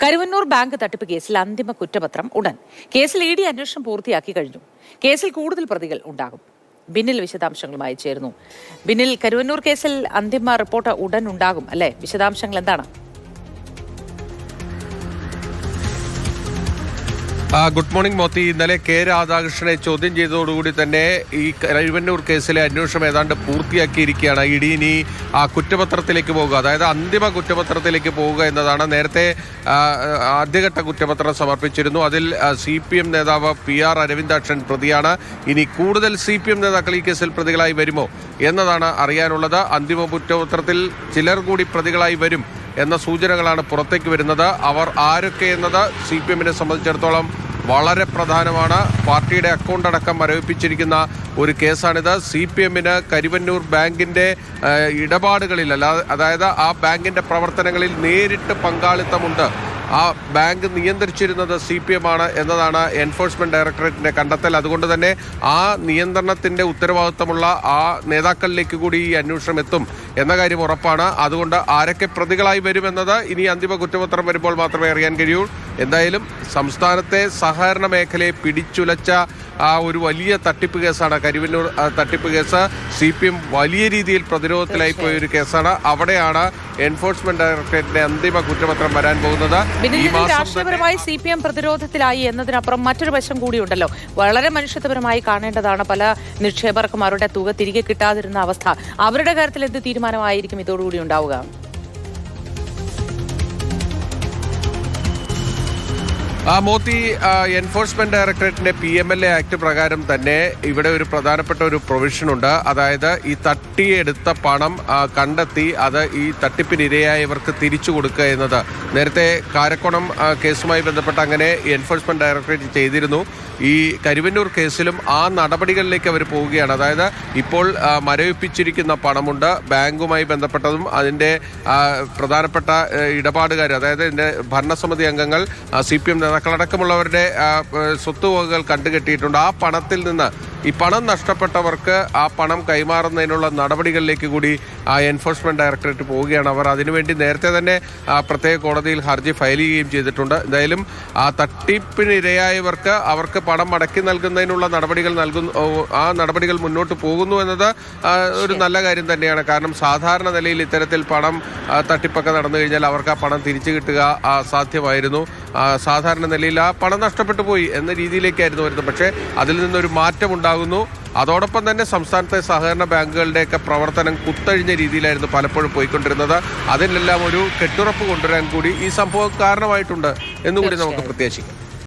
Karuvannur bank തട്ടിപ്പ് കേസിൽ അന്തിമ കുറ്റപത്രം ഉടൻ. കേസിൽ ഇഡി അന്വേഷണം പൂർത്തിയാക്കി കഴിഞ്ഞു. കേസിൽ കൂടുതൽ പ്രതികൾ ഉണ്ടാകും. ബിന്നിൽ വിശദാംശങ്ങളുമായി ചേരുന്നു. ബിന്നിൽ, കരുവന്നൂർ കേസിൽ അന്തിമ റിപ്പോർട്ട് ഉടൻ ഉണ്ടാകും അല്ലേ? വിശദാംശങ്ങൾ എന്താണ്? Good morning Mothi. ഇന്നലെ കെ രാധാകൃഷ്ണനെ ചോദ്യം ചെയ്തതോടുകൂടി തന്നെ ഈ കരുവന്നൂർ കേസിലെ അന്വേഷണം ഏതാണ്ട് പൂർത്തിയാക്കിയിരിക്കുകയാണ്. ഇഡി ഇനി ആ കുറ്റപത്രത്തിലേക്ക് പോകുക, അതായത് അന്തിമ കുറ്റപത്രത്തിലേക്ക് പോവുക എന്നതാണ്. നേരത്തെ ആദ്യഘട്ട കുറ്റപത്രം സമർപ്പിച്ചിരുന്നു. അതിൽ CPM നേതാവ് PR അരവിന്ദാക്ഷൻ പ്രതിയാണ്. ഇനി കൂടുതൽ CPM നേതാക്കൾ ഈ കേസിൽ പ്രതികളായി വരുമോ എന്നതാണ് അറിയാനുള്ളത്. അന്തിമ കുറ്റപത്രത്തിൽ ചിലർ കൂടി പ്രതികളായി വരും എന്ന സൂചനകളാണ് പുറത്തേക്ക് വരുന്നത്. അവർ ആരൊക്കെ എന്നത് CPM-നെ സംബന്ധിച്ചിടത്തോളം വളരെ പ്രധാനമാണ്. പാർട്ടിയുടെ അക്കൗണ്ട് അടക്കം മരവിപ്പിച്ചിരിക്കുന്ന ഒരു കേസാണിത്. CPM-ന് കരുവന്നൂർ ബാങ്കിൻ്റെ ഇടപാടുകളിൽ അതായത് ആ ബാങ്കിൻ്റെ പ്രവർത്തനങ്ങളിൽ നേരിട്ട് പങ്കാളിത്തമുണ്ട്. ആ ബാങ്ക് നിയന്ത്രിച്ചിരുന്നത് CPM ആണ് എന്നതാണ് എൻഫോഴ്സ്മെന്റ് ഡയറക്ടറേറ്റിന്റെ കണ്ടെത്തൽ. അതുകൊണ്ട് തന്നെ ആ നിയന്ത്രണത്തിന്റെ ഉത്തരവാദിത്തമുള്ള ആ നേതാക്കളിലേക്ക് കൂടി ഈ അന്വേഷണം എത്തും എന്ന കാര്യം ഉറപ്പാണ്. അതുകൊണ്ട് ആരൊക്കെ പ്രതികളായി വരുമെന്നത് ഇനി അന്തിമ കുറ്റപത്രം വരുമ്പോൾ മാത്രമേ അറിയാൻ കഴിയൂ. എന്തായാലും സംസ്ഥാനത്തെ സഹകരണ മേഖലയെ പിടിച്ചുലച്ച ആ ഒരു വലിയ തട്ടിപ്പ് കേസാണ് കരുവന്നൂർ തട്ടിപ്പ് കേസ്. CPM വലിയ രീതിയിൽ പ്രതിരോധത്തിലായി പോയ ഒരു കേസാണ്. അവിടെയാണ് എൻഫോഴ്സ്മെന്റ് ഡയറക്ടറേറ്റിന്റെ അന്തിമ കുറ്റപത്രം വരാൻ പോകുന്നത്. രാഷ്ട്രീയപരമായി CPM പ്രതിരോധത്തിലായി എന്നതിനപ്പുറം മറ്റൊരു വശം കൂടിയുണ്ടല്ലോ. വളരെ മനുഷ്യത്വപരമായി കാണേണ്ടതാണ്. പല നിക്ഷേപകർക്കും അവരുടെ തുക തിരികെ കിട്ടാതിരുന്ന അവസ്ഥ. അവരുടെ കാര്യത്തിൽ എന്ത് തീരുമാനമായിരിക്കും ഇതോടുകൂടി ഉണ്ടാവുക? മോത്തി, എൻഫോഴ്സ്മെന്റ് ഡയറക്ടറേറ്റിന്റെ PMLA ആക്ട് പ്രകാരം തന്നെ ഇവിടെ ഒരു പ്രധാനപ്പെട്ട ഒരു പ്രൊവിഷൻ ഉണ്ട്. അതായത് ഈ തട്ടിയെടുത്ത പണം കണ്ടെത്തി അത് ഈ തട്ടിപ്പിനിരയായവർക്ക് തിരിച്ചു കൊടുക്കുക എന്നത്. നേരത്തെ കാരക്കോണം കേസുമായി ബന്ധപ്പെട്ട് അങ്ങനെ എൻഫോഴ്സ്മെന്റ് ഡയറക്ടറേറ്റ് ചെയ്തിരുന്നു. ഈ കരുവന്നൂർ കേസിലും ആ നടപടികളിലേക്ക് അവർ പോവുകയാണ്. അതായത് ഇപ്പോൾ മരവിപ്പിച്ചിരിക്കുന്ന പണമുണ്ട്, ബാങ്കുമായി ബന്ധപ്പെട്ടതും അതിൻ്റെ പ്രധാനപ്പെട്ട ഇടപാടുകാർ, അതായത് ഇതിൻ്റെ ഭരണസമിതി അംഗങ്ങൾ, CPM നേതാക്കളടക്കമുള്ളവരുടെ സ്വത്തുവകകൾ കണ്ടുകെട്ടിയിട്ടുണ്ട്. ആ പണത്തിൽ നിന്ന് ഈ പണം നഷ്ടപ്പെട്ടവർക്ക് ആ പണം കൈമാറുന്നതിനുള്ള നടപടികളിലേക്ക് കൂടി എൻഫോഴ്സ്മെന്റ് ഡയറക്ടറേറ്റ് പോവുകയാണ്. അവർ അതിനുവേണ്ടി നേരത്തെ തന്നെ പ്രത്യേക കോടതിയിൽ ഹർജി ഫയൽ ചെയ്യുകയും ചെയ്തിട്ടുണ്ട്. എന്തായാലും ആ തട്ടിപ്പിനിരയായവർക്ക് അവർക്ക് പണം മടക്കി നൽകുന്നതിനുള്ള ആ നടപടികൾ മുന്നോട്ട് പോകുന്നു എന്നത് ഒരു നല്ല കാര്യം തന്നെയാണ്. കാരണം സാധാരണ നിലയിൽ ഇത്തരത്തിൽ പണം തട്ടിപ്പൊക്കെ നടന്നു കഴിഞ്ഞാൽ അവർക്ക് ആ പണം തിരിച്ചു കിട്ടുക സാധ്യമായിരുന്നു. സാധാരണ നിലയിൽ ആ പണം നഷ്ടപ്പെട്ടു പോയി എന്ന രീതിയിലേക്കായിരുന്നു വരുന്നത്. പക്ഷേ അതിൽ നിന്നൊരു മാറ്റം ഉണ്ടാകുന്നു. അതോടൊപ്പം തന്നെ സംസ്ഥാനത്തെ സഹകരണ ബാങ്കുകളുടെയൊക്കെ പ്രവർത്തനം കുത്തഴിഞ്ഞ രീതിയിലായിരുന്നു പലപ്പോഴും പോയിക്കൊണ്ടിരുന്നത്. അതിനെല്ലാം ഒരു കെട്ടുറപ്പ് കൊണ്ടുവരാൻ കൂടി ഈ സംഭവം കാരണമായിട്ടുണ്ട് എന്നുകൂടി നമുക്ക് പ്രത്യാശിക്കാം.